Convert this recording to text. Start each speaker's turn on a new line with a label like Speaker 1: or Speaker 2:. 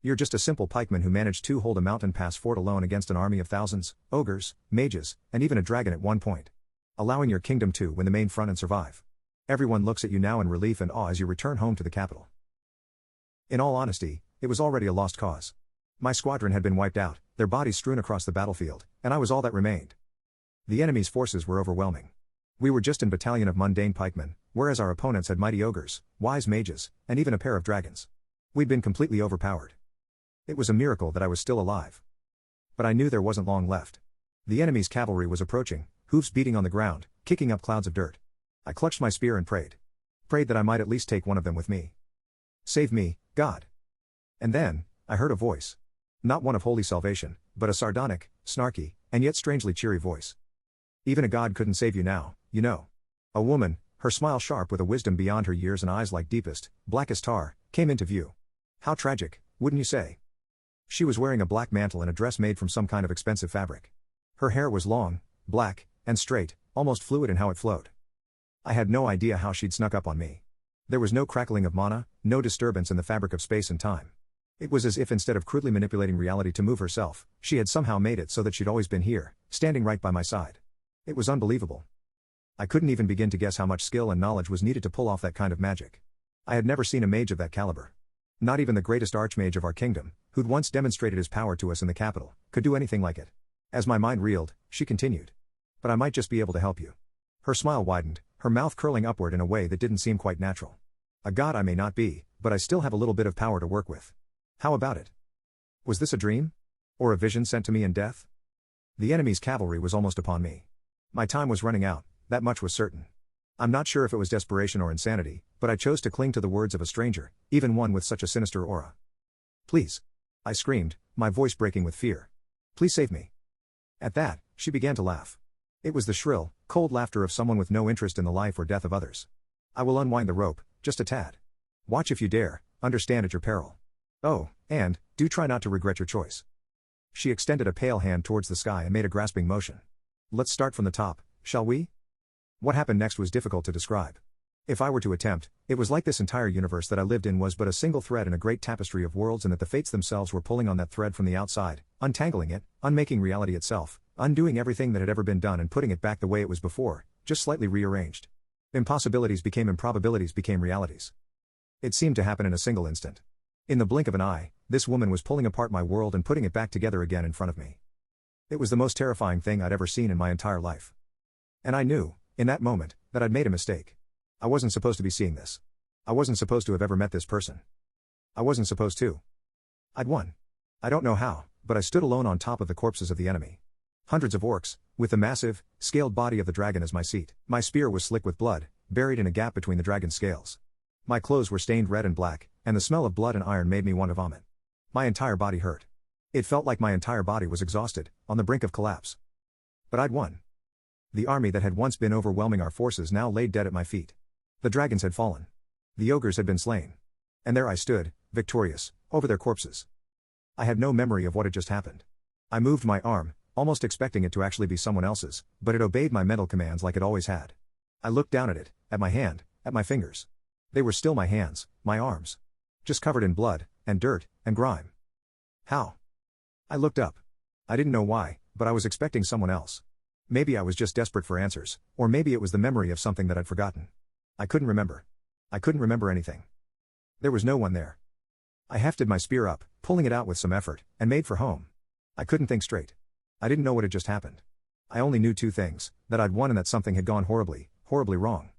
Speaker 1: You're just a simple pikeman who managed to hold a mountain pass fort alone against an army of thousands, ogres, mages, and even a dragon at one point. Allowing your kingdom to win the main front and survive. Everyone looks at you now in relief and awe as you return home to the capital. In all honesty, it was already a lost cause. My squadron had been wiped out, their bodies strewn across the battlefield, and I was all that remained. The enemy's forces were overwhelming. We were just a battalion of mundane pikemen, whereas our opponents had mighty ogres, wise mages, and even a pair of dragons. We'd been completely overpowered. It was a miracle that I was still alive. But I knew there wasn't long left. The enemy's cavalry was approaching, hoofs beating on the ground, kicking up clouds of dirt. I clutched my spear and prayed. Prayed that I might at least take one of them with me. Save me, God. And then, I heard a voice. Not one of holy salvation, but a sardonic, snarky, and yet strangely cheery voice. Even a god couldn't save you now, you know. A woman, her smile sharp with a wisdom beyond her years and eyes like deepest, blackest tar, came into view. How tragic, wouldn't you say? She was wearing a black mantle and a dress made from some kind of expensive fabric. Her hair was long, black, and straight, almost fluid in how it flowed. I had no idea how she'd snuck up on me. There was no crackling of mana, no disturbance in the fabric of space and time. It was as if instead of crudely manipulating reality to move herself, she had somehow made it so that she'd always been here, standing right by my side. It was unbelievable. I couldn't even begin to guess how much skill and knowledge was needed to pull off that kind of magic. I had never seen a mage of that caliber. Not even the greatest archmage of our kingdom, who'd once demonstrated his power to us in the capital, could do anything like it. As my mind reeled, she continued. But I might just be able to help you. Her smile widened, her mouth curling upward in a way that didn't seem quite natural. A god I may not be, but I still have a little bit of power to work with. How about it? Was this a dream? Or a vision sent to me in death? The enemy's cavalry was almost upon me. My time was running out, that much was certain. I'm not sure if it was desperation or insanity, but I chose to cling to the words of a stranger, even one with such a sinister aura. Please. I screamed, my voice breaking with fear. Please save me. At that, she began to laugh. It was the shrill, cold laughter of someone with no interest in the life or death of others. I will unwind the rope, just a tad. Watch if you dare, understand at your peril. Oh, and, do try not to regret your choice. She extended a pale hand towards the sky and made a grasping motion. Let's start from the top, shall we? What happened next was difficult to describe. If I were to attempt, it was like this entire universe that I lived in was but a single thread in a great tapestry of worlds and that the fates themselves were pulling on that thread from the outside, untangling it, unmaking reality itself, undoing everything that had ever been done and putting it back the way it was before, just slightly rearranged. Impossibilities became improbabilities became realities. It seemed to happen in a single instant. In the blink of an eye, this woman was pulling apart my world and putting it back together again in front of me. It was the most terrifying thing I'd ever seen in my entire life. And I knew, in that moment, that I'd made a mistake. I wasn't supposed to be seeing this. I wasn't supposed to have ever met this person. I wasn't supposed to. I'd won. I don't know how, but I stood alone on top of the corpses of the enemy. Hundreds of orcs, with the massive, scaled body of the dragon as my seat. My spear was slick with blood, buried in a gap between the dragon's scales. My clothes were stained red and black, and the smell of blood and iron made me want to vomit. My entire body hurt. It felt like my entire body was exhausted, on the brink of collapse. But I'd won. The army that had once been overwhelming our forces now lay dead at my feet. The dragons had fallen. The ogres had been slain. And there I stood, victorious, over their corpses. I had no memory of what had just happened. I moved my arm, almost expecting it to actually be someone else's, but it obeyed my mental commands like it always had. I looked down at it, at my hand, at my fingers. They were still my hands, my arms. Just covered in blood, and dirt, and grime. How? I looked up. I didn't know why, but I was expecting someone else. Maybe I was just desperate for answers, or maybe it was the memory of something that I'd forgotten. I couldn't remember. I couldn't remember anything. There was no one there. I hefted my spear up, pulling it out with some effort, and made for home. I couldn't think straight. I didn't know what had just happened. I only knew two things, that I'd won and that something had gone horribly, horribly wrong.